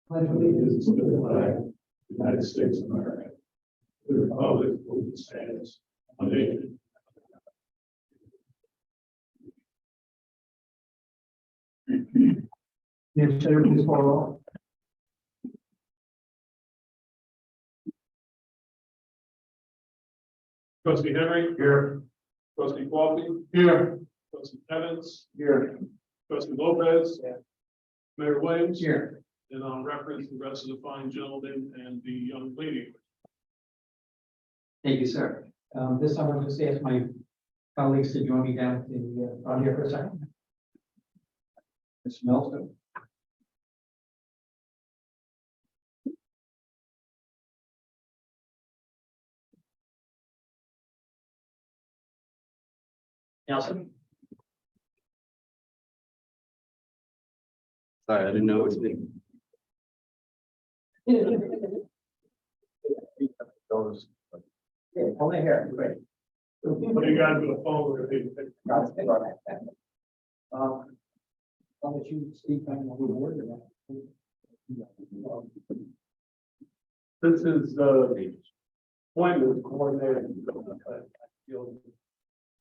pledge allegiance to the flag of the United States of America, to the republic for which it stands, one nation. Yes, sir, please call roll. Trustee Henry. Here. Trustee Quality. Here. Trustee Evans. Here. Trustee Lopez. Yeah. Mayor Williams. Here. And on reference, the rest of the fine gentleman and the young lady. Thank you, sir. This time I'll just ask my colleagues to join me down at the front here for a second. Mr. Nelson. Nelson. Sorry, I didn't know it was me. Yeah, only here, great. What do you guys with a phone? We're gonna take- I'll let you speak on the board or not. This is appointment coordinator.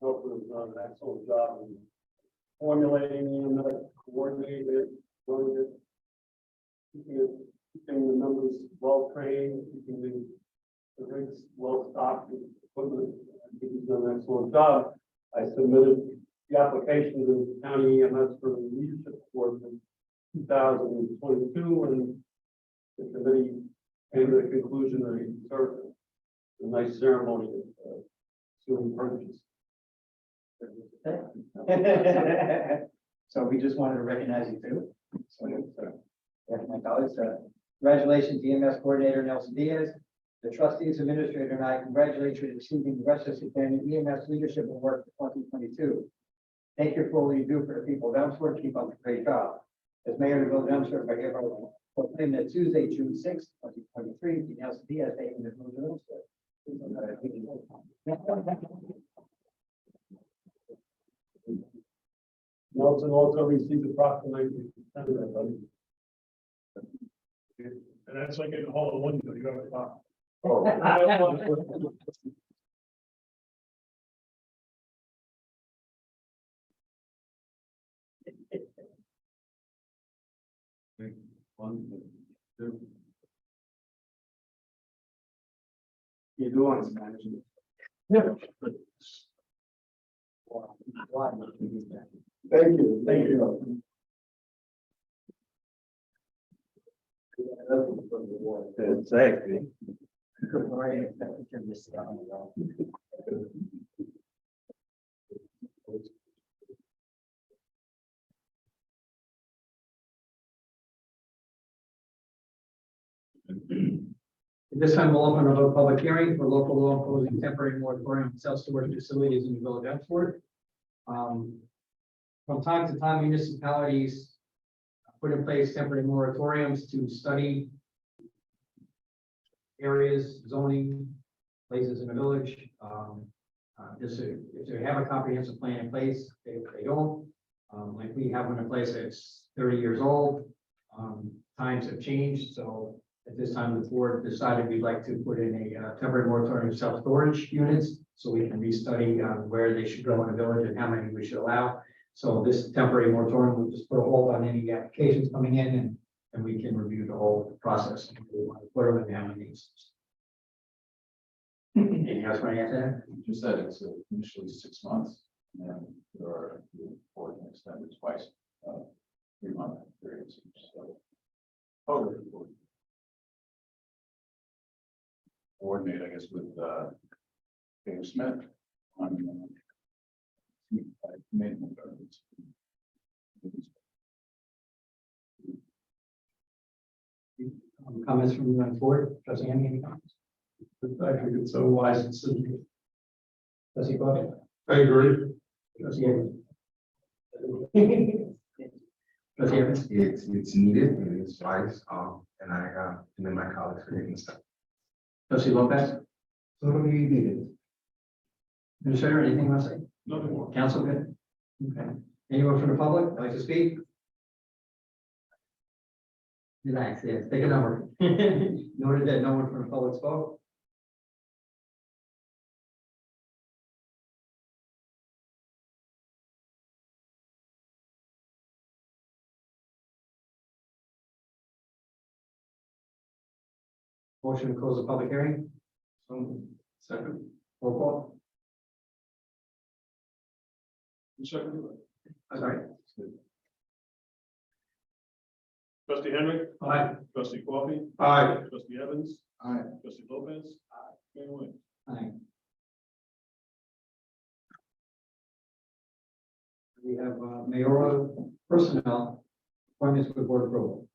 Hope was done an excellent job in formulating and coordinating it, running it. Keeping the members well trained, keeping the rigs well stocked with equipment. I think he's done an excellent job. I submitted the application to the county EMS for the leadership board in 2022, and the committee came to the conclusion that he deserved a nice ceremony of assuming purchase. So we just wanted to recognize you too. So, yeah, my colleagues, congratulations, EMS coordinator Nelson Diaz. The trustees, administrator, and I congratulate you on receiving the Westchester County EMS Leadership Award for 2022. Thank you for all you do for the people of Elmsford. Keep up the great job. As mayor of the village of Elmsford, I hereby proclaim that Tuesday, June 6, 2023, the Nelson Diaz Day in the village of Elmsford. Nelson also received the proclamation. And that's like in the hall of one, you got to talk. Oh. One, two. You do want to manage it. Thank you. Thank you. Exactly. At this time, we'll open a public hearing for local law imposing temporary moratorium on self-storage facilities in the village of Elmsford. From time to time, municipalities put in place temporary moratoriums to study areas, zoning, places in the village. If they have a comprehensive plan in place, if they don't, like we have one in place that's 30 years old, times have changed, so at this time, the board decided we'd like to put in a temporary moratorium of self-storage units, so we can restudy where they should go in the village and how many we should allow. So this temporary moratorium will just put a hold on any applications coming in, and we can review the whole process. If we want to put them in how many. Anything else want to add to that? You just said it's initially 6 months, and then there are four extended twice, 3-month periods. So, coordinate, I guess, with Dave Smith on maintenance. Comments from the board? Trustee Amy, any comments? I think it's so wise and simple. Trustee Corbett? I agree. Trustee Evans? Trustee Evans? It's needed and it's wise, and I commend my colleagues for getting stuff. Trustee Lopez? Totally needed. Administrator, anything else? Nothing more. Council, good? Okay. Anyone from the public like to speak? Relax, yes, take a number. Noted that no one from the public spoke. Motion to close the public hearing. Second. Roll call. Second. Sorry. Trustee Henry. Aye. Trustee Coffee. Aye. Trustee Evans. Aye. Trustee Lopez. Mayor Williams. Aye. We have mayoral personnel appointments with board approval.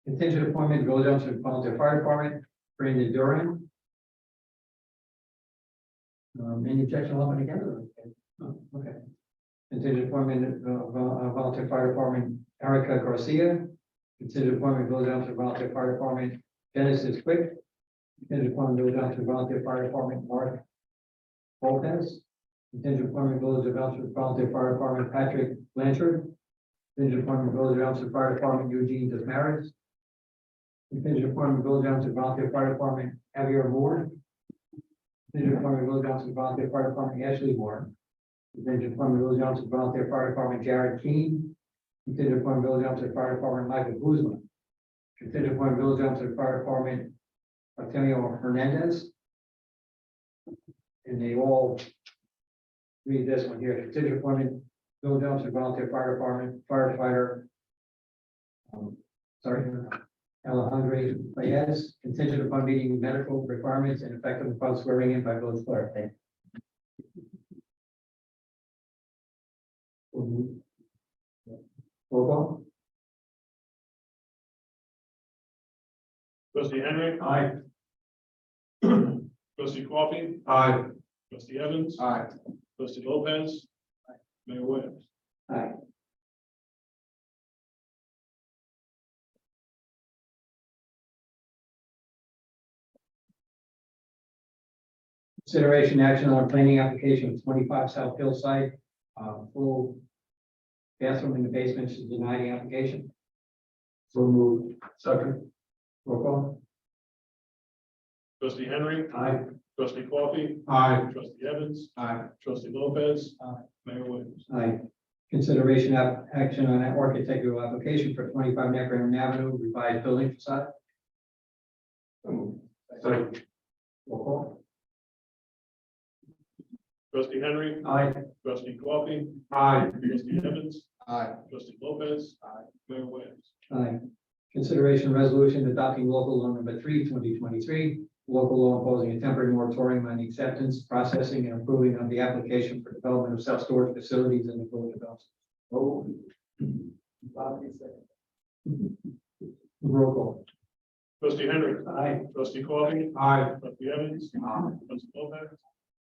Contingent appointment goes down to the volunteer fire department, Brandon Duran. Any objection, lump it together? Oh, okay. Contingent appointment of volunteer fire department, Erica Garcia. Contingent appointment goes down to volunteer fire department, Genesis Quick. Contingent appointment goes down to volunteer fire department, Mark Lopez. Contingent appointment goes down to volunteer fire department, Patrick Blanchard. Contingent appointment goes down to fire department, Eugene Desmarais. Contingent appointment goes down to volunteer fire department, Javier Moore. Contingent appointment goes down to volunteer fire department, Ashley Moore. Contingent appointment goes down to volunteer fire department, Jared Keane. Contingent appointment goes down to the fire department, Michael Guzman. Contingent appointment goes down to the fire department, Artemio Hernandez. And they all read this one here. Contingent appointment goes down to the volunteer fire department, firefighter. Alejandro Reyes, contingent upon meeting medical requirements and effective upon swearing in by village clerk. Thank you. Roll call. Trustee Henry. Aye. Trustee Coffee. Aye. Trustee Evans. Aye. Trustee Lopez. Mayor Williams. Aye. Consideration action on planning application of 25 South Hillside, full bathroom in the basement to deny the application. So moved. Second. Roll call. Trustee Henry. Aye. Trustee Coffee. Aye. Trustee Evans. Aye. Trustee Lopez. Aye. Mayor Williams. Aye. Consideration action on an architectural application for 25 Neckarine Avenue, revised building facade. Second. Roll call. Trustee Henry. Aye. Trustee Coffee. Aye. Trustee Evans. Aye. Trustee Lopez. Mayor Williams. Aye. Consideration resolution adopting local law number 3, 2023, local law imposing a temporary moratorium on the acceptance, processing, and approving of the application for development of self-storage facilities in the village of Elton. Roll call. Trustee Henry. Aye. Trustee Coffee. Aye. Trustee Evans. Trustee Lopez.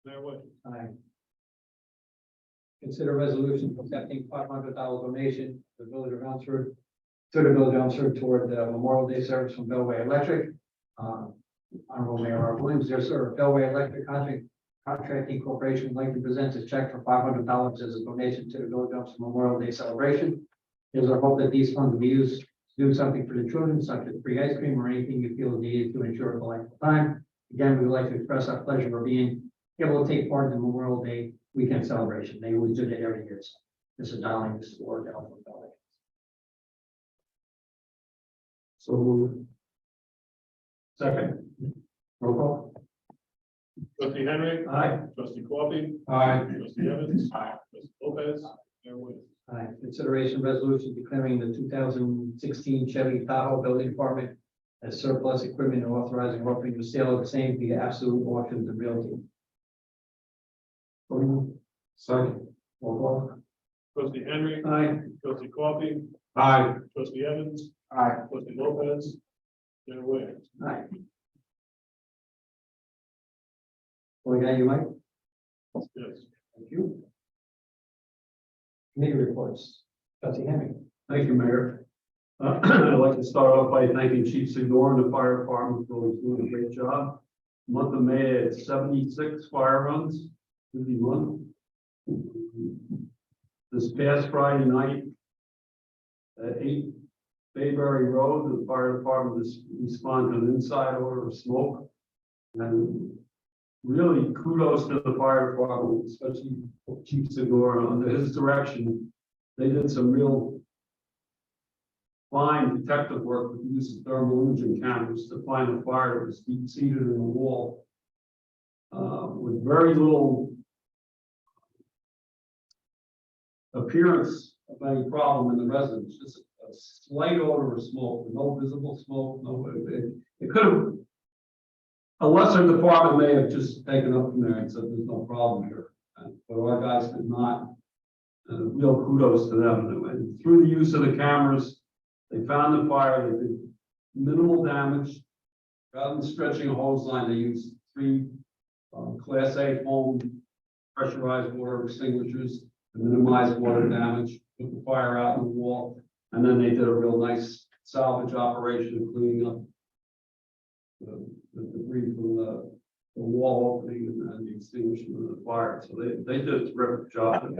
Mayor Williams. Aye. Consider resolution accepting $500 donation to the village of Elmsford, to the village of Elmsford toward the Memorial Day service from Bellway Electric. Honorable Mayor Rob Williams, there, sir. Bellway Electric Contracting Corporation would like to present this check for $500 as a donation to the village of Elmsford Memorial Day celebration. It is our hope that these funds will be used to do something for the children, such as free ice cream or anything you feel is needed to ensure a delightful time. Again, we would like to express our pleasure of being able to take part in the Memorial Day weekend celebration. They always do that every year. So this is darling, this is for Elmsford Valley. So moved. Second. Roll call. Trustee Henry. Aye. Trustee Coffee. Aye. Trustee Evans. Trustee Lopez. Mayor Williams. Aye. Consideration resolution declaring the 2016 Chevy Tahoe Building Department as surplus equipment and authorizing offering the sale of the same via absolute auctions and realty. Second. Roll call. Trustee Henry. Aye. Trustee Coffee. Aye. Trustee Evans. Aye. Trustee Lopez. Mayor Williams. Aye. Well, again, you might. Yes. Thank you. Committee reports. Trustee Henry. Thank you, Mayor. I'd like to start off by thanking Chief Signor and the fire department for doing a great job. Month of May at 76 fire runs, busy month. This past Friday night at 8 Bayberry Road, the fire department responded to an inside order of smoke. And really kudos to the fire department, especially Chief Segura, under his direction. They did some real fine detective work with the use of thermal imaging cameras to find the fire that was deep seated in the wall. With very little appearance of any problem in the residence, just a slight odor of smoke, no visible smoke, no, it could have, a lesser department may have just taken up from there and said, there's no problem here. But our guys did not. Real kudos to them. And through the use of the cameras, they found the fire, they did minimal damage. Rather than stretching a hose line, they used 3 Class A foam pressurized water extinguishers to minimize water damage, put the fire out in the wall, and then they did a real nice salvage operation, cleaning up the debris from the wall opening and the extinguishment of the fire. So they did a terrific job.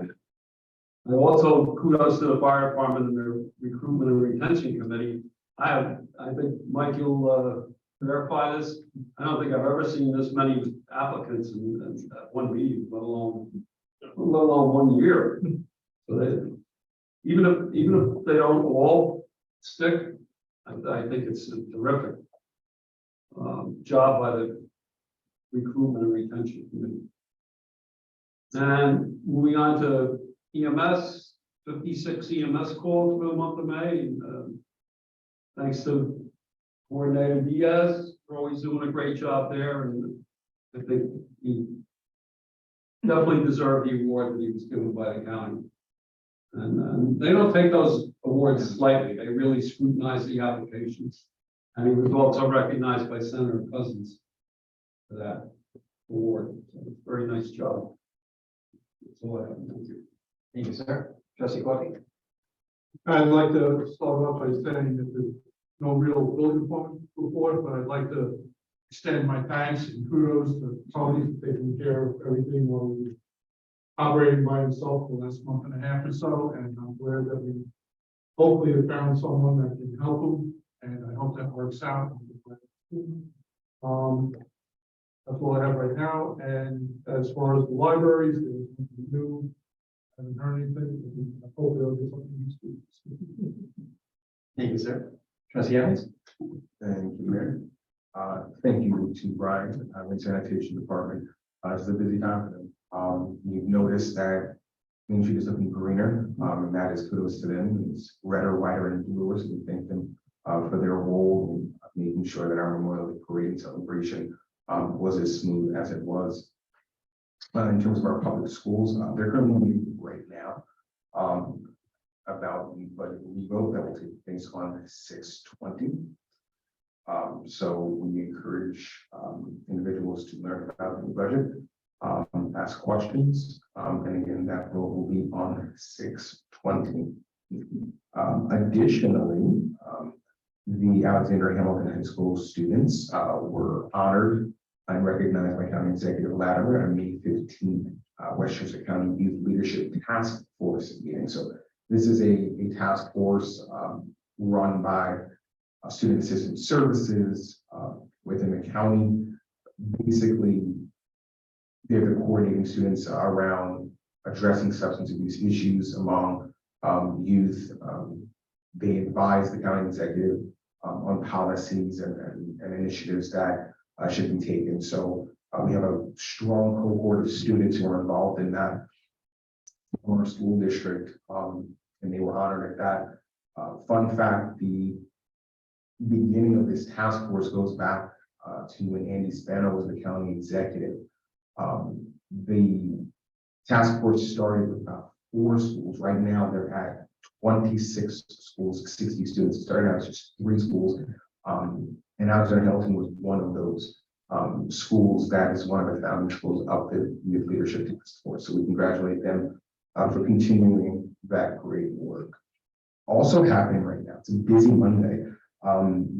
And also kudos to the fire department and their recruitment and retention committee. I think Mike, you'll verify this. I don't think I've ever seen this many applicants in one meeting, let alone 1 year. So they, even if they don't all stick, I think it's a terrific job by the recruitment and retention committee. And moving on to EMS, 56 EMS calls for the month of May. Thanks to Coordinator Diaz for always doing a great job there, and I think he definitely deserved the award that he was given by the county. And they don't take those awards lightly. They really scrutinize the applications. And he was also recognized by Senator Cousins for that award. So it's a very nice job. That's all I have. Thank you. Thank you, sir. Trustee Coffey? I'd like to start off by saying that there's no real building department report, but I'd like to extend my thanks and kudos to Tony for taking care of everything while he was operating by himself for the last month and a half or so. And I'm glad that we hopefully have found someone that can help him, and I hope that works out. That's all I have right now. And as far as the libraries, there's nothing new. I haven't heard anything. I hope they'll do something useful. Thank you, sir. Trustee Evans? Thank you, Mayor. Thank you to Brian, the sanitation department. It's a busy time for them. You've noticed that Main Street is looking greener, and that is kudos to them. It's redder, whiter, and bluer, so we thank them for their role in making sure that our Memorial Day parade celebration was as smooth as it was. In terms of our public schools, they're currently meeting right now about the budget revote that will take place on 6/20. So we encourage individuals to learn about the budget, ask questions, and again, that vote will be on 6/20. Additionally, the Alexander Hamilton High School students were honored and recognized by County Executive Latimer at May 15th Westchester County Youth Leadership Task Force meeting. So this is a task force run by Student Assistance Services within the county. Basically, they're the coordinating students around addressing substance abuse issues among youth. They advise the county executive on policies and initiatives that should be taken. So we have a strong cohort of students who are involved in that from our school district, and they were honored at that. Fun fact, the beginning of this task force goes back to when Andy Spano was the county executive. The task force started with about 4 schools. Right now, they're at 26 schools, 60 students. It started out as just 3 schools. And Alexander Hamilton was one of those schools that is one of the founding schools of the Youth Leadership Task Force. So we congratulate them for continuing that great work. Also happening right now, it's a busy Monday.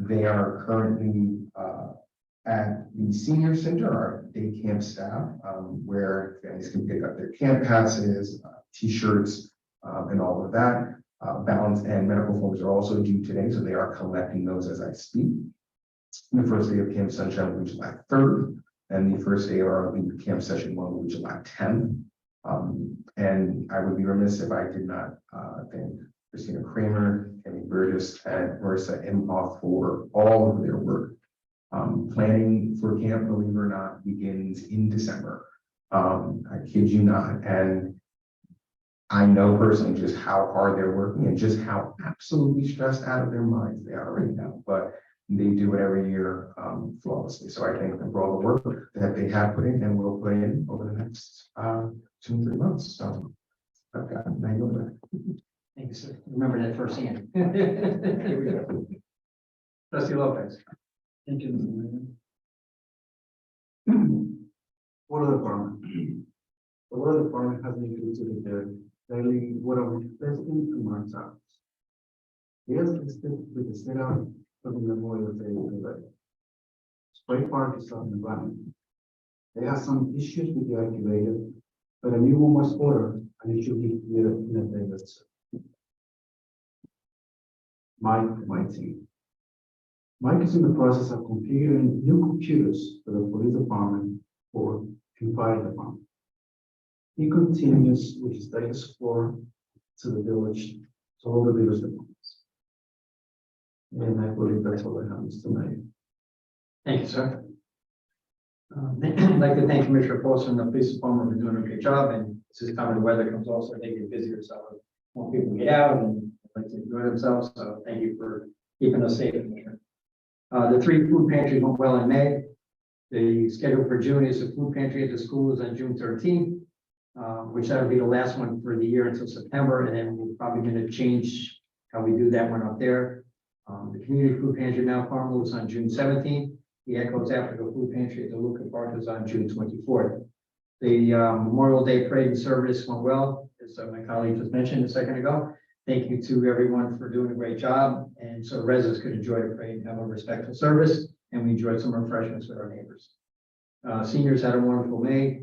They are currently at the senior center, our day camp staff, where families can pick up their camp passes, t-shirts, and all of that. balance and medical forms are also due today, so they are collecting those as I speak. The first day of Camp Sunshine will be July 3rd, and the first day of our lead Camp Session 1 will be July 10th. And I would be remiss if I did not thank Christina Kramer, Kenny Burgess, and Marissa Imhoff for all of their work. Planning for camp, believe it or not, begins in December. I kid you not. And I know personally just how hard they're working and just how absolutely stressed out of their minds they are right now. But they do it every year flawlessly. So I thank them for all the work that they have put in and will put in over the next 2-3 months. So I've got it. Now you go back. Thank you, sir. Remember that firsthand. Trustee Lopez. Thank you, Mr. Mayor. Water department. The water department has been considered their daily water testing to March out. Yes, it's still with the setup for the Memorial Day today. Spray park is up and running. They have some issues with the activator, but a new one was ordered and it should be here in a day or so. My team. Mike is in the process of configuring new computers for the police department and fire department. He continues with his data support to the village, to all the village departments. And I believe that's all I have, Mr. Mayor. Thank you, sir. I'd like to thank Commissioner Foster and the police department for doing a great job, and this is time when the weather comes also, they get busier, so more people get out and like to enjoy themselves, so thank you for keeping us safe, Commissioner. The 3 food pantries went well in May. The schedule for June is a food pantry at the schools on June 13th, which that'll be the last one for the year until September, and then we're probably going to change how we do that one up there. The community food pantry in Mount Carmel is on June 17th. The Echoes Africa Food Pantry at the Luca Park is on June 24th. The Memorial Day Parade and service went well, as my colleague just mentioned a second ago. Thank you to everyone for doing a great job, and so residents could enjoy the parade and have a respectful service, and we enjoyed some refreshments with our neighbors. Seniors had a wonderful May.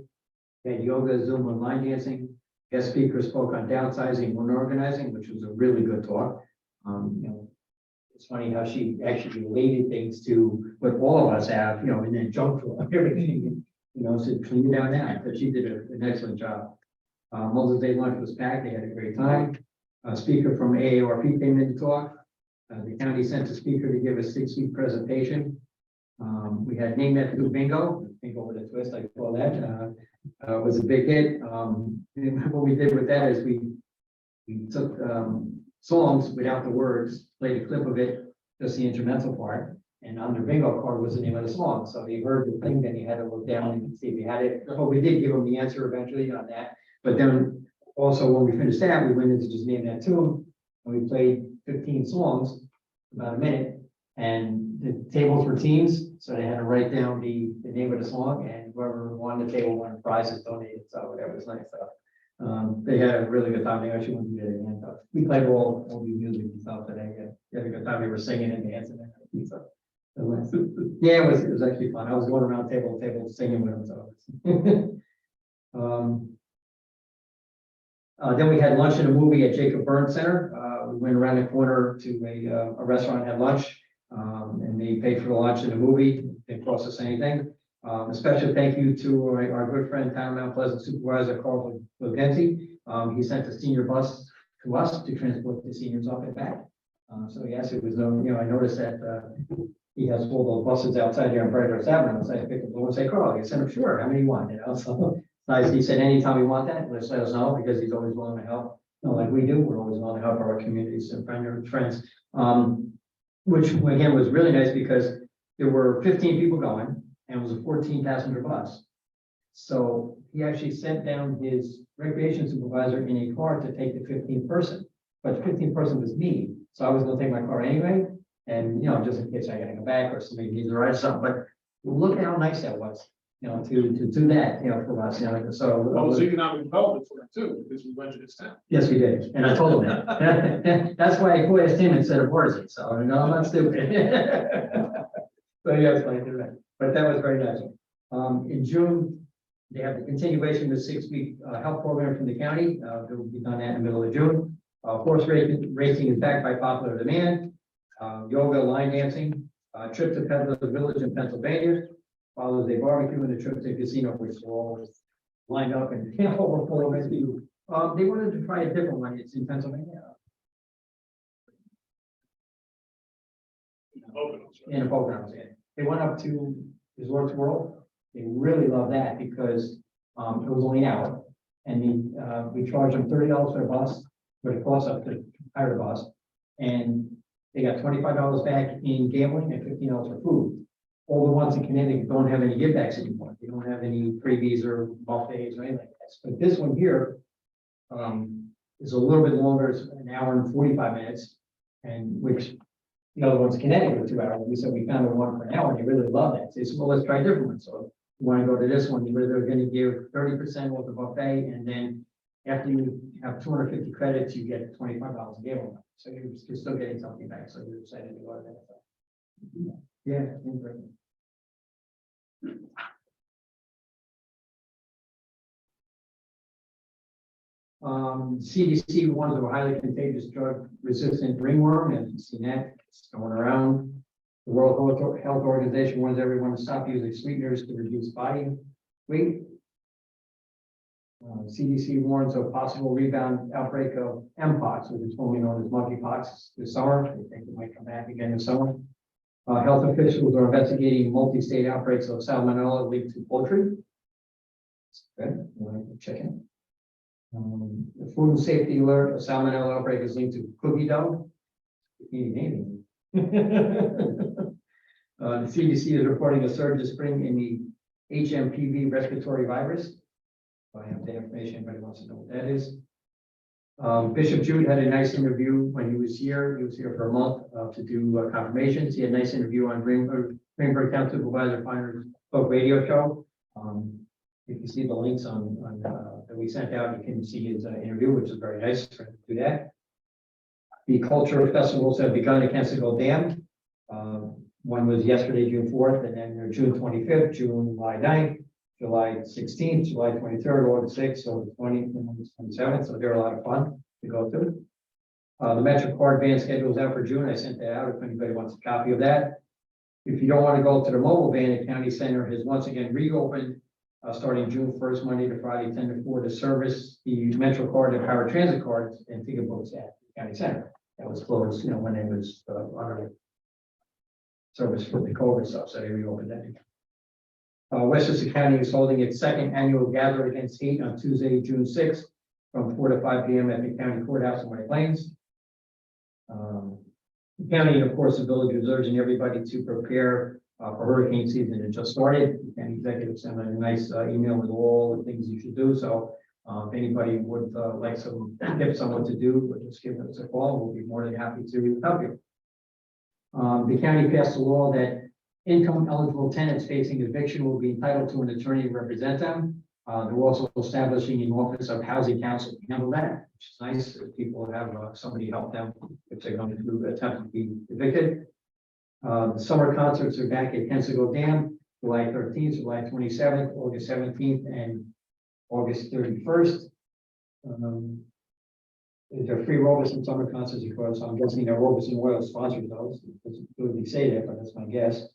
They had yoga, Zoom, and line dancing. Guest speakers spoke on downsizing and organizing, which was a really good talk. It's funny how she actually related things to what all of us have, and then jumped to everything, said clean it down now, but she did an excellent job. Mother's Day lunch was packed, they had a great time. A speaker from AARP came in to talk. The county sent a speaker to give a 6-week presentation. We had Name That Do bingo with a twist, I call that, was a big hit. What we did with that is we took songs without the words, played a clip of it, just the instrumental part, and on the bingo card was the name of the song. So he heard the thing, then he had to look down and see if he had it. But we did give him the answer eventually on that. But then also when we finished that, we went into just Name That Tune, and we played 15 songs, about a minute, and the tables were teams, so they had to write down the name of the song, and whoever won the table won prizes donated. So that was nice. They had a really good time. They actually wanted to do it again. We played all the music and stuff today. They had a good time. They were singing and dancing and everything. So yeah, it was actually fun. I was going around table to table singing with them. So then we had lunch and a movie at Jacob Burns Center. We went around the corner to a restaurant and had lunch, and they paid for the lunch and the movie. Didn't cost us anything. A special thank you to our good friend, Town Mount Pleasant Supervisor Carl Logenzi. He sent a senior bus to us to transport the seniors up and back. So yes, it was, I noticed that he has all those buses outside here on Bright Horse Avenue. So I picked up the one and say, Carl, he said, I'm sure, how many you want, So nice. He said, anytime you want that, let us know, because he's always willing to help. Like we do, we're always willing to help our communities and friends. Which again was really nice because there were 15 people going, and it was a 14 passenger bus. So he actually sent down his recreation supervisor in a car to take the 15th person, but the 15th person was me. So I was gonna take my car anyway, and just in case I gotta go back or somebody needs to ride something, but look at how nice that was, to do that, for us, so. Well, it's economic development for them too, because we went to this town. Yes, we did, and I told him that. That's why I asked him instead of Worsley, so no, I'm not stupid. So yes, I did that, but that was very nice. In June, they have the continuation of the 6-week health program from the county. They will be done that in the middle of June. Horse racing is backed by popular demand. Yoga, line dancing, trip to Peddler's Village in Pennsylvania. Follows a barbecue and a trip to a casino, which are all lined up and, you know, full of people. They wanted to try a different one. It's in Pennsylvania. In the Poconos, yeah. They went up to Resorts World. They really love that because, it was only an hour. And we charged them $30 for a bus, but it costs up to hire a bus. And they got $25 back in gambling and $15 for food. All the ones in Connecticut don't have any give backs anymore. They don't have any freebies or buffets or anything like that. But this one here, is a little bit longer, it's an hour and 45 minutes. And which the other one's Connecticut for 2 hours. We said we found the one for an hour and they really love that. So they said, well, let's try a different one. So you want to go to this one, where they're going to give 30% off the buffet, and then after you have 250 credits, you get $25 in gambling. So you're still getting something back. So you're excited to go to that. Yeah. Great. CDC warns of a highly contagious drug resistant ringworm, and you've seen that, it's going around. The World Health Organization warns everyone to stop using sweeteners to reduce body weight. CDC warns of possible rebound outbreak of Mpox, which is formerly known as monkeypox, this summer. They think it might come back again this summer. Health officials are investigating multi-state outbreaks of salmonella linked to poultry. Good, check in. The food safety alert, a salmonella outbreak is linked to cookie dough. The CDC is reporting a surge this spring in the HMPV respiratory virus. I have the information, anybody wants to know what that is. Bishop Jude had a nice interview when he was here. He was here for a month to do confirmations. He had a nice interview on Greenberg Town Supervisor Finer's Book Radio Show. If you see the links on that we sent out, you can see his interview, which is very nice for him to do that. The culture festivals have begun at Kensico Dam. One was yesterday, June 4th, and then June 25th, July 9th, July 16th, July 23rd, August 6th, so the 20th and the 27th. So they're a lot of fun to go to. The MetroCard van schedule is out for June. I sent that out if anybody wants a copy of that. If you don't want to go to the mobile van, the county center has once again reopened starting June 1st, Monday to Friday, 10 to 4 to service the MetroCard and Power Transit cards and ticket books at the county center. That was closed, when it was under service for the COVID stuff, so they reopened that. Westchester County is holding its second annual Gather Against Hate on Tuesday, June 6th, from 4 to 5 p.m. at the county courthouse in White Plains. The county, and of course, the village is urging everybody to prepare for hurricane season. It just started. The county executive sent a nice email with all the things you should do. So if anybody would like some tips on what to do, just give us a call. We'll be more than happy to help you. The county passed a law that income eligible tenants facing eviction will be entitled to an attorney to represent them. They're also establishing an office of housing counsel to handle that, which is nice. If people have somebody help them if they're going to attempt to be evicted. The summer concerts are back at Kensico Dam, July 13th, July 27th, August 17th, and August 31st. They're free Robeson summer concerts, of course. I'm guessing that Robeson Oil sponsors those. It doesn't clearly say that, but that's my guess.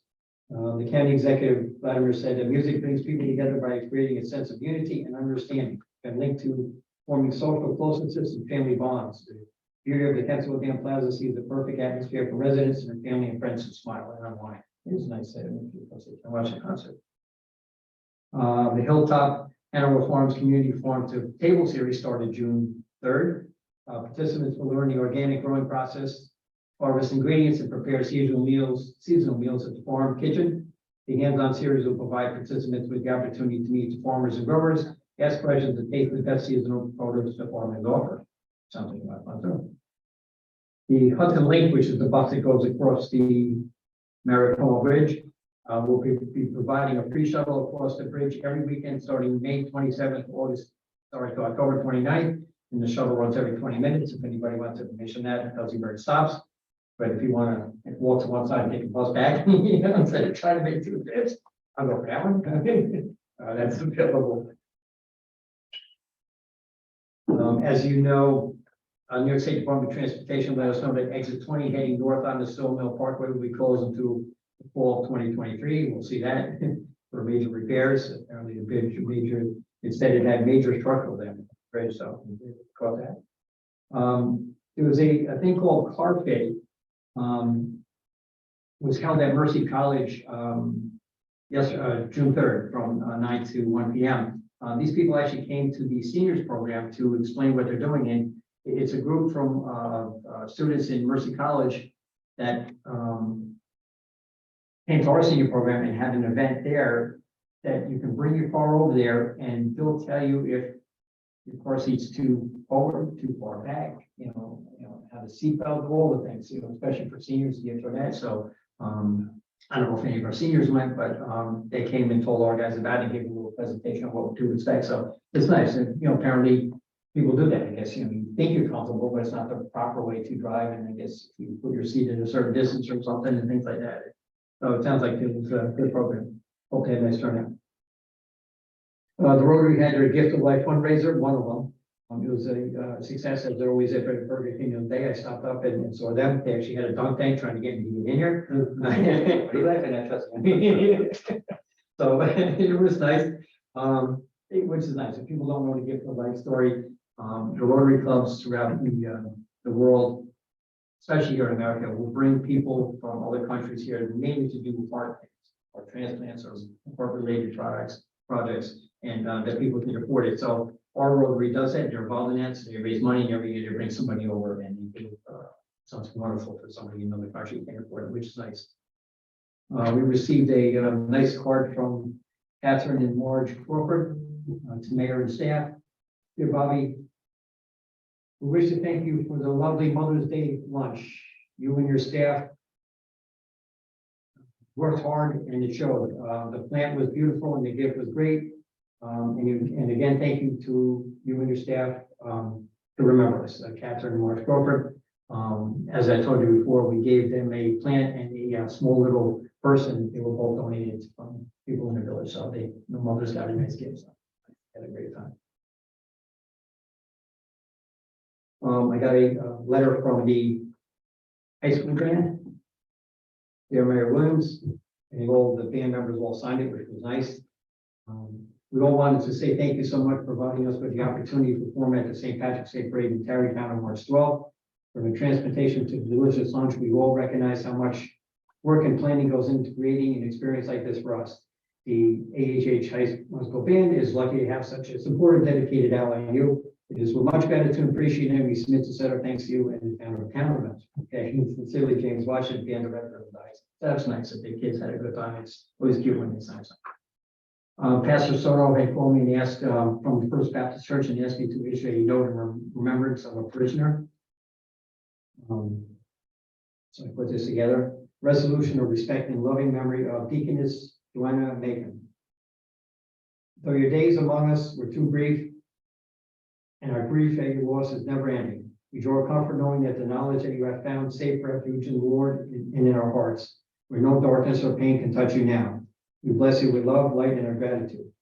The county executive, Vladimir, said that music brings people together by creating a sense of unity and understanding and linked to forming social closenesses and family bonds. The beauty of the Kensico Dam Plaza sees the perfect atmosphere for residents and their family and friends who smile and unwind. It is nice to watch the concert. The Hilltop Hanover Farms Community Farm to Table Series started June 3rd. Participants will learn the organic growing process, harvest ingredients, and prepare seasonal meals at the farm kitchen. The hands-on series will provide participants with the opportunity to meet the farmers and growers, ask questions, and taste the best seasonal produce the farmers offer. Something like fun too. The Hudson Link, which is the bus that goes across the Maricopa Bridge, will be providing a free shuttle across the bridge every weekend starting May 27th to October 29th. And the shuttle runs every 20 minutes. If anybody wants information on that, it tells you where it stops. But if you want to walk to one side and take a bus back, instead of trying to make 2 trips, I'll go for that one. That's available. As you know, New York State Department of Transportation let us know that exit 20 heading north on the Sawmill Parkway will be closed until the fall of 2023. We'll see that for major repairs. Apparently, the major, instead it had major structural damage. Right, so we caught that. There was a thing called Car Fit, was held at Mercy College, June 3rd from 9 to 1 p.m. These people actually came to the seniors program to explain what they're doing. And it's a group from students in Mercy College that came to our senior program and had an event there that you can bring your car over there and they'll tell you if your car seat's too forward, too far back, have a seatbelt, all the things, especially for seniors to get through that. So I don't know if any of our seniors went, but they came and told our guys about it and gave a little presentation of what to expect. So it's nice. And apparently people do that. I guess, you think you're comfortable, but it's not the proper way to drive. And I guess if you put your seat at a certain distance or something and things like that. So it sounds like it was a good program. Hope they had a nice turnout. The Rotary had their Gift of Life fundraiser, one of them. It was a success, as they're always every Burger King of the day. I stopped up and saw them. They actually had a dunk tank trying to get me to get in here. What are you laughing at? Trust me. So it was nice, which is nice. If people don't know the Gift of Life story, the Rotary clubs throughout the world, especially here in America, will bring people from other countries here, mainly to do heart things or transplants or heart-related projects, and that people can afford it. So our Rotary does that. They're involved in that. So they raise money and every year they bring somebody over and they do something wonderful for somebody in another country who can't afford it, which is nice. We received a nice card from Catherine and Marge Crawford to mayor and staff. Dear Bobby, we wish to thank you for the lovely Mother's Day lunch. You and your staff worked hard and it showed. The plant was beautiful and the gift was great. And again, thank you to you and your staff to remember us, Catherine and Marge Crawford. As I told you before, we gave them a plant and a small little person. They were both donated from people in the village. So the mothers got a nice gift. So had a great time. I got a letter from the high school band. Dear Mayor Williams, and all the band members all signed it, which was nice. We all wanted to say thank you so much for providing us with the opportunity to perform at the St. Patrick's Day Parade in Tarrytown on March 12th. From the transportation to the delicious lunch, we all recognize how much work and planning goes into creating an experience like this for us. The AHH High School Band is lucky to have such a supportive, dedicated ally in you. It is with much gratitude and appreciation we submit to set our thanks to you and the founder of Countermeasures. Okay, sincerely, James Washington, band director of the Dice. That's nice that the kids had a good time. It's always cute when they sign something. Pastor Soto had called me and asked from the First Baptist Church and asked me to issue a note in remembrance of a parishioner. So I put this together. Resolution of respect and loving memory of Deaconess Joanna Macon. Though your days among us were too brief, and our grief at your loss is never ending, we draw comfort knowing that the knowledge that you have found safe refuge in the Lord and in our hearts, where no darkness or pain can touch you now. We bless you with love, light, and our gratitude.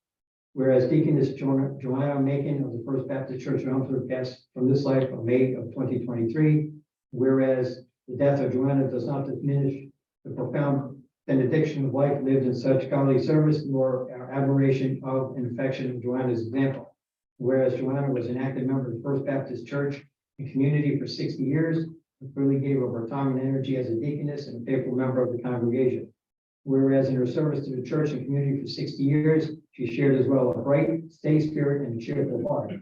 Whereas Deaconess Joanna Macon of the First Baptist Church in Elmsford passed from this life on May of 2023, whereas the death of Joanna does not diminish the profound benediction of life lived in such godly service, nor our admiration of and affection of Joanna's example. Whereas Joanna was an active member of the First Baptist Church and community for 60 years, and freely gave of her time and energy as a deaconess and a faithful member of the congregation. Whereas in her service to the church and community for 60 years, she shared as well a bright, steady spirit and a cheerful heart.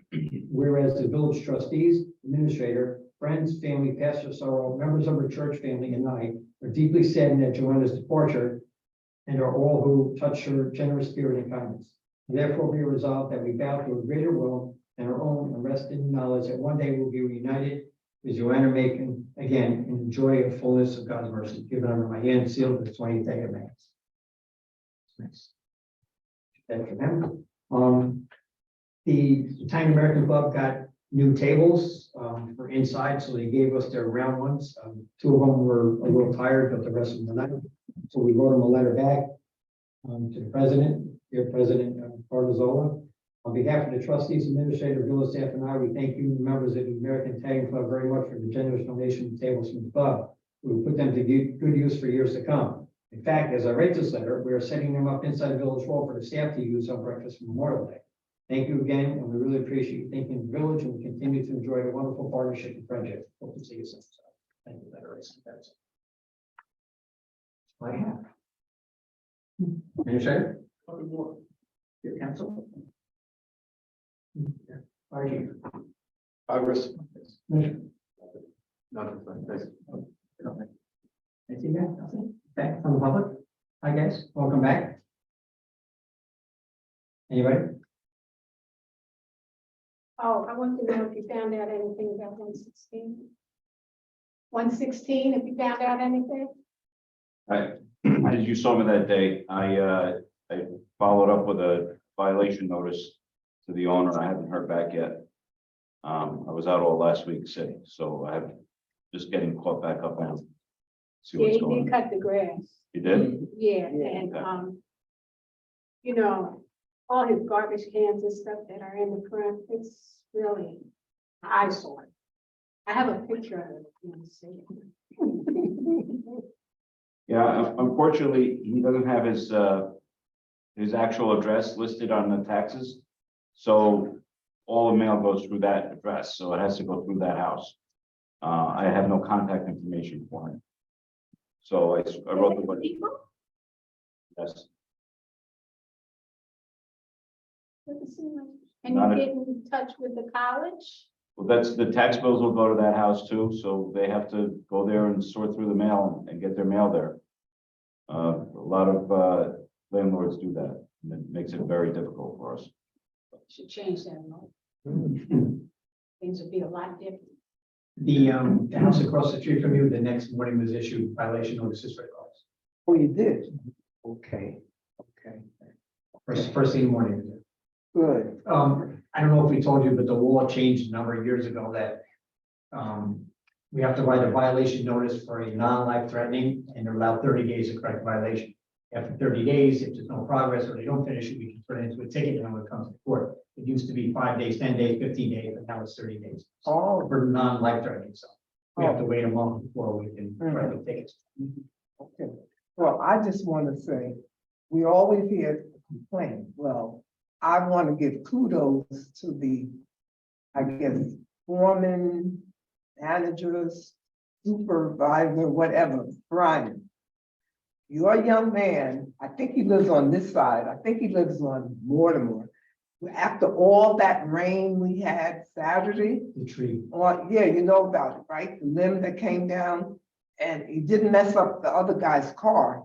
Whereas the village trustees, administrator, friends, family, Pastor Sorrow, members of her church family, and I are deeply saddened at Joanna's departure and are all who touched her generous spirit and kindness. Therefore, be resolved that we bow to a greater will and our own and rest in knowledge that one day we'll be reunited with Joanna Macon again and enjoy a fullness of God's mercy. Given under my hand, sealed the 20th day of May. Nice. That's for them. The Italian American Club got new tables for inside, so they gave us their round ones. Two of them were a little tired, but the rest of them were not. So we wrote them a letter back to the president, dear President Bartozola. On behalf of the trustees, administrator, village staff, and I, we thank you, members of the American Tagging Club, very much for the generous donation of tables from the club. We will put them to good use for years to come. In fact, as I write this letter, we are setting them up inside the village hall for the staff to use on breakfast Memorial Day. Thank you again, and we really appreciate you thinking of the village, and we continue to enjoy the wonderful partnership and friendship. Hope to see you soon. Thank you, letter. That's all I have. Administrator? Your council? Fire chief? Congress. Anything there? Nothing? Back from the public? I guess. Welcome back. Anybody? Oh, I want to know if you found out anything about 116. 116, if you found out anything? As you saw me that day, I followed up with a violation notice to the owner. I haven't heard back yet. I was out all last week sick, so I have just getting caught back up now. See Yeah, what's he going did on. cut the grass. You did? Yeah, and, you know, all his garbage cans and stuff that are in the front, it's really an eyesore. I have a picture of it, if you want to see it. Yeah, unfortunately, he doesn't have his actual address listed on the taxes. So all the mail goes through that address, so it has to go through that house. I have no contact information for him. So I wrote the, yes, And Not you a- get in touch with the college? well, that's, the tax bills will go to that house too, so they have to go there and sort through the mail and get their mail there. A lot of landlords do that, and it makes it very difficult for us. Should change that, no? Things would be a lot different. The house across the street from you, the next morning was issued violation notices for cars. Oh, you did? Okay, okay, First thing in the morning. good. I don't know if we told you, but the law changed a number of years ago that we have to write a violation notice for a non-life threatening, and they're allowed 30 days to correct the violation. After 30 days, if there's no progress or they don't finish it, we can turn it into a ticket when it comes to court. It used to be 5 days, 10 days, 15 days, but now it's 30 days. Oh, For non-life threatening, so we have to wait a month before we can write the tickets. okay. Well, I just want to say, we always hear complaint. Well, I want to give kudos to the, I guess, foreman, managers, supervisor, whatever, Brian. You're a young man. I think he lives on this side. I think he lives on Mortimer. After all that rain we had Saturday, The tree. yeah, you know about it, right? The limb that came down and he didn't mess up the other guy's car.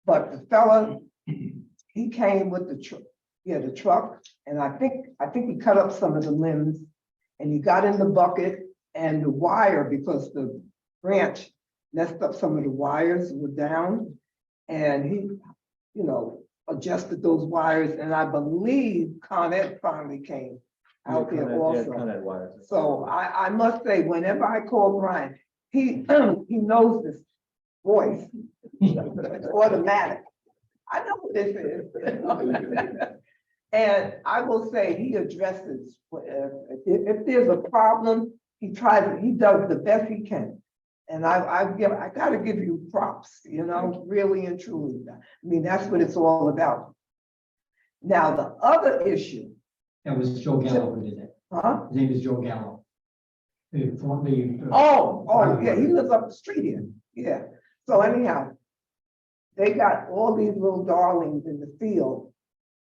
But the fella, he came with the truck, the truck, and I think he cut up some of the limbs and he got in the bucket and the wire, because the branch messed up some of the wires were down. And he, adjusted those wires, and I believe Con Ed finally came out there also. So I must say, whenever I call Brian, he knows this voice. It's automatic. I know what this is. And I will say he addresses, if there's a problem, he does the best he can. And I gotta give you props, really and truly. I mean, that's what it's all about. Now, the other issue, That was Joe Gallo who did that. huh? His name is Joe Gallo. Oh, yeah, he lives up the street here, yeah. So anyhow, they got all these little darlings in the field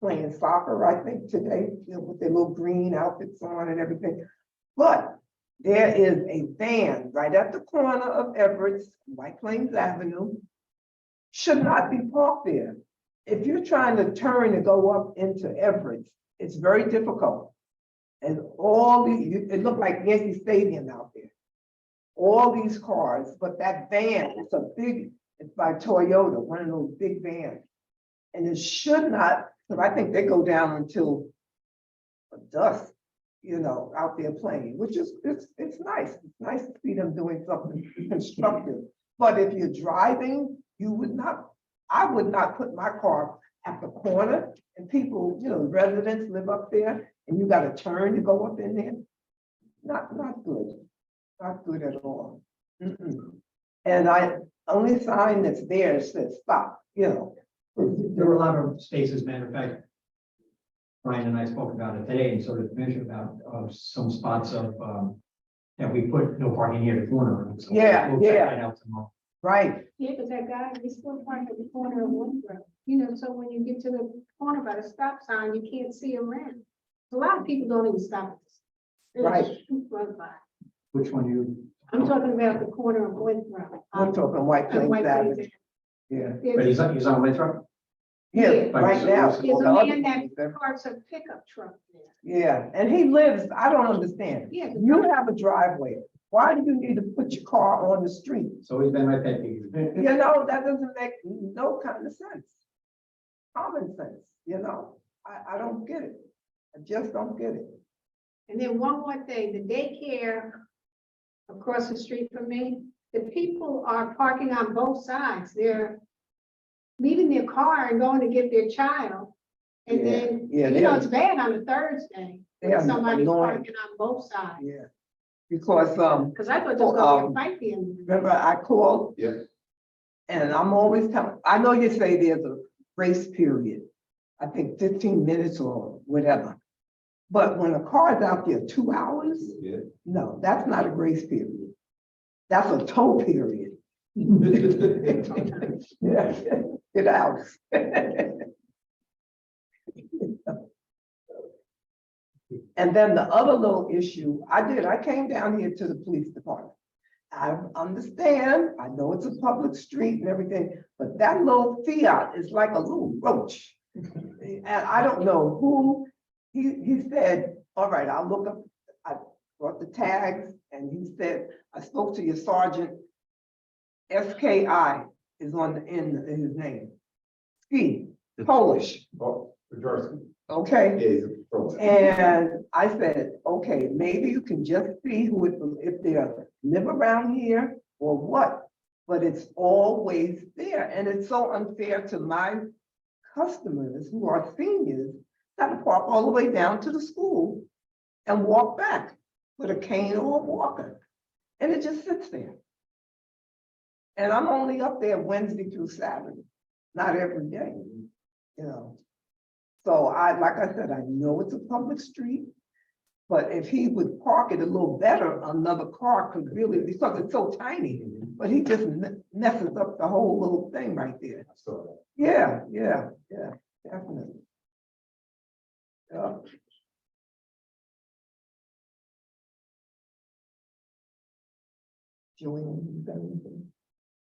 playing soccer, I think, today, with their little green outfits on and everything. But there is a van right at the corner of Everett's, White Plains Avenue, should not be parked there. If you're trying to turn and go up into Everett, it's very difficult. And it looked like Yankee Stadium out there. All these cars, but that van, it's by Toyota, one of those big vans. And it should not, because I think they go down until dusk, out there playing, which is, it's nice. It's nice to see them doing something constructive. But if you're driving, I would not put my car at the corner, and people, residents live up there, and you gotta turn to go up in there. Not good, not good at all. Mm-mm. And only sign that's there says stop, There were a lot of spaces, matter of fact. Brian and I spoke about it today and sort of mentioned about some spots of that we put no parking near the corner. So Yeah, we'll check yeah. that out tomorrow. right, Yeah, because that guy, he's still parked at the corner of Winthrop, so when you get to the corner by the stop sign, you can't see around. A lot of people don't even stop. at this. They just Right. shoot right by. Which one you? I'm talking about the corner of Winthrop. I'm talking White and Plains White Avenue, Plains. yeah. But There's he's on Winthrop? Yeah, Yeah. right now. there's a all the other man that people, parks a pickup truck there. Yeah, and he lives, I don't understand. Yeah, the You have a driveway. Why do you need to put your car on the street? So he's been my pet peeve. That doesn't make no kind of sense. Common sense, I don't get it. I just don't get it. And then one more thing, the daycare across the street from me, the people are parking on both sides. They're leaving their car and going to get their child. And then, it's bad on the Thursday. They are Somebody's annoying. parking on both sides. Yeah. Because, Because I thought there was gonna be a fight the end. remember I called? Yeah. And I'm always telling, I know you say there's a grace period, I think 15 minutes or whatever. But when a car's out there 2 hours, Yeah. no, that's not a grace period. That's a tow period. Yeah, get out. And then the other little issue, I came down here to the police department. I understand, I know it's a public street and everything, but that little Fiat is like a little roach. And I don't know who, he said, all right, I'll look up, I brought the tags, and he said, I spoke to your sergeant. SKI is on the end of his name. Ski, Polish, Oh, Jersey. okay? Yeah. And I said, okay, maybe you can just see who it, if they live around here or what, but it's always there. And it's so unfair to my customers who are seniors, that to park all the way down to the school and walk back with a cane or a walker. And it just sits there. And I'm only up there Wednesday through Saturday, not every day, So like I said, I know it's a public street, but if he would park it a little better, another car could really, because it's so tiny, but he just messes up the whole little thing right there. Yeah, definitely. Yeah. Julian, you got anything?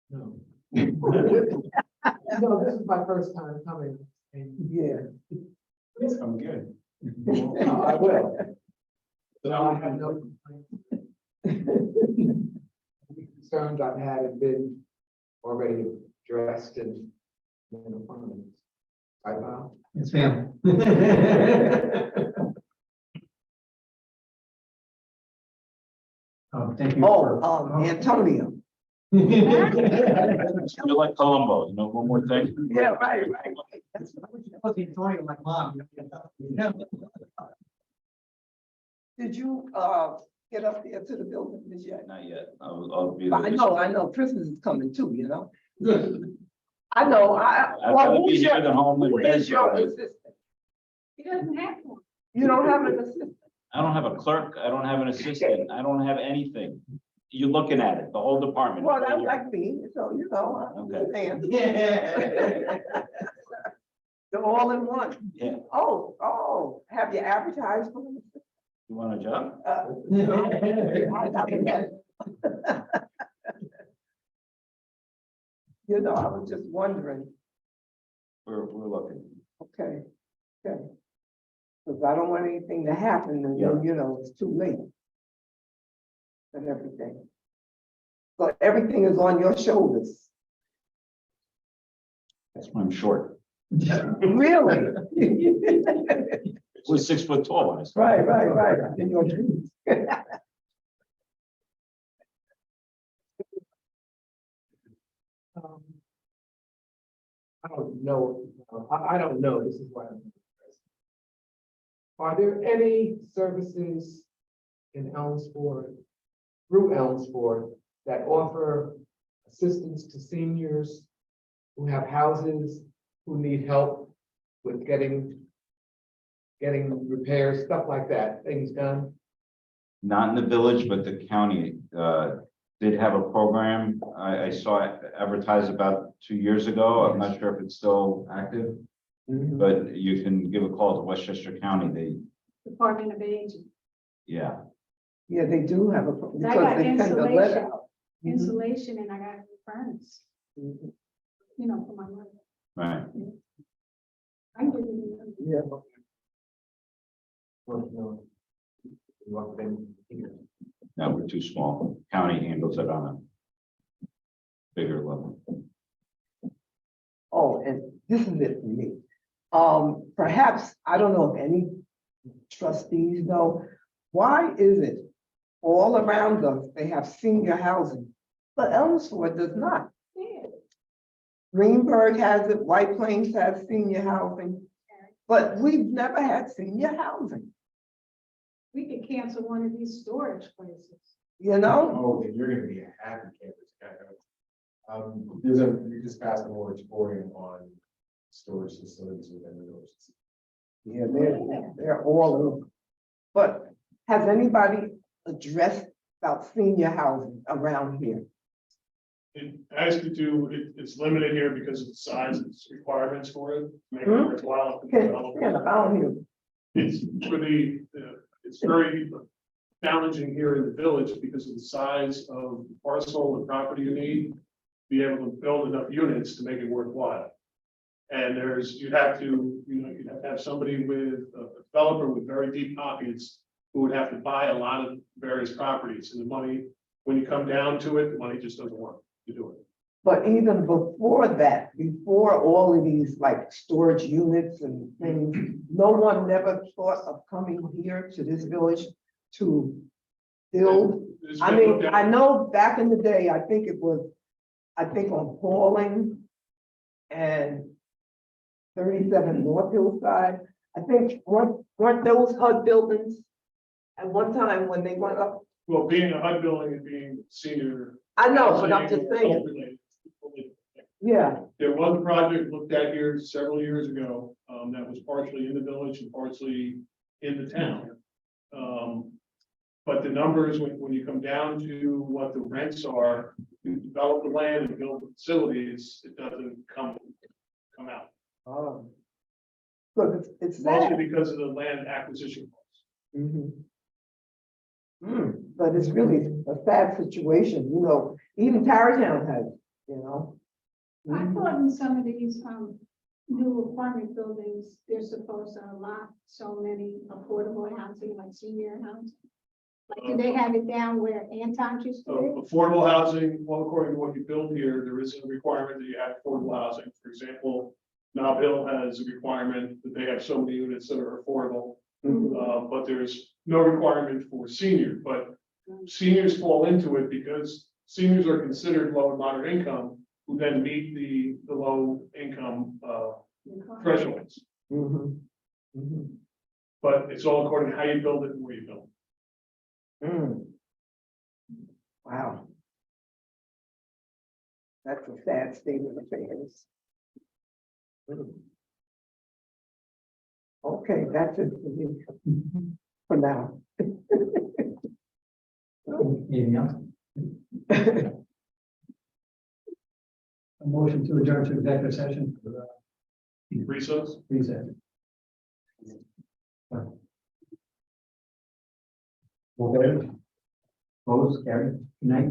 No. No, this is my first time coming. Yeah. I'm good. I will. So I have no complaints. Concerns I've had have been already addressed and. I know. It's family. Thank you. Antonio. You're like Columbo, one more thing. Yeah, right. That's Antonio, my mom. Did you, get up there to the building this year? Not yet. I'll be I there. know, Christmas is coming too, I know, I'd rather be here than home. who is your assistant? He doesn't have one. You don't have an assistant? I don't have a clerk. I don't have an assistant. I don't have anything. You're looking at it, the whole department. Well, right that's here. like me, so I Okay. understand. Yeah. They're all in one. Yeah. Oh, have you advertised for them? You want a job? I was just wondering, We're looking. okay. Because I don't want anything to happen and then, it's too late. And everything. So everything is on your shoulders. That's why I'm short. Really? We're 6 foot tall. I suppose. Right. In your dreams. I don't know, I don't know, this is why I'm. Are there any services in Elmsford, through Elmsford, that offer assistance to seniors who have houses, who need help with getting repairs, stuff like that, things done? Not in the village, but the county did have a program. I saw it advertised about 2 years ago. I'm not sure if it's still active, but you can give a call to Westchester County. Department of Aging. Yeah, Yeah, they do have a, I because got they send a letter insulation, out. insulation, and I got a furnace, Mhm. you know, for my mother. right. I can give you the number. Yeah, No, we're too small. County handles it on a bigger level. oh, and this is it for me. Perhaps, I don't know if any trustees know, why is it all around us, they have senior housing, but Elmsford does not? Yeah. Greenberg has it, White Plains has senior housing, but we've never had senior housing, We could cancel one of these storage places. you know? Oh, then you're gonna be a happy campus, guy. We just passed a moratorium on storage facilities within the village. Yeah, they're all over. But has anybody addressed about senior housing around here? It has to do, it's limited here because of the size and its requirements for it, make it worthwhile. to develop. Yeah, around here. It's for it's very challenging here in the village because of the size of the parcel and property you need. Be able to build enough units to make it worthwhile. And you'd have to have somebody with a developer with very deep pockets who would have to buy a lot of various properties, and the money, when you come down to it, the money just doesn't work to do it. But even before that, before all of these like storage units and things, no one never thought of coming here to this village to build. It's I been mean, looked at- I know back in the day, I think on Pauling and 37 North Hillside, I think weren't those HUD buildings at one time when they went up? Well, being a HUD building and being senior. I know, but I'm housing just or saying, health-related, yeah, there was a project looked at here several years ago, that was partially in the village and partially in the town. But the numbers, when you come down to what the rents are, to develop the land and build the facilities, it doesn't come out. because it's Mostly sad. because of the land acquisition costs. But it's really a sad situation, you know, even Tarrytown has, you know. I thought in some of these, new apartment buildings, they're supposed to allow so many affordable housing, like senior housing. Like, do they have it down where Anton used to live? Affordable housing, well, according to what you build here, there is a requirement that you have affordable housing. For example, Nob Hill has a requirement that they have so many units that are affordable. But there's no requirement for senior, but seniors fall into it because seniors are considered low and moderate income, who then meet the low income thresholds. But it's all according to how you build it and where you build Wow. That's a sad state of affairs. Okay, that's it for me for now. Anything else? A motion to adjourn to executive session for it. Recess? recess. Okay. Opposed, carried. Good night.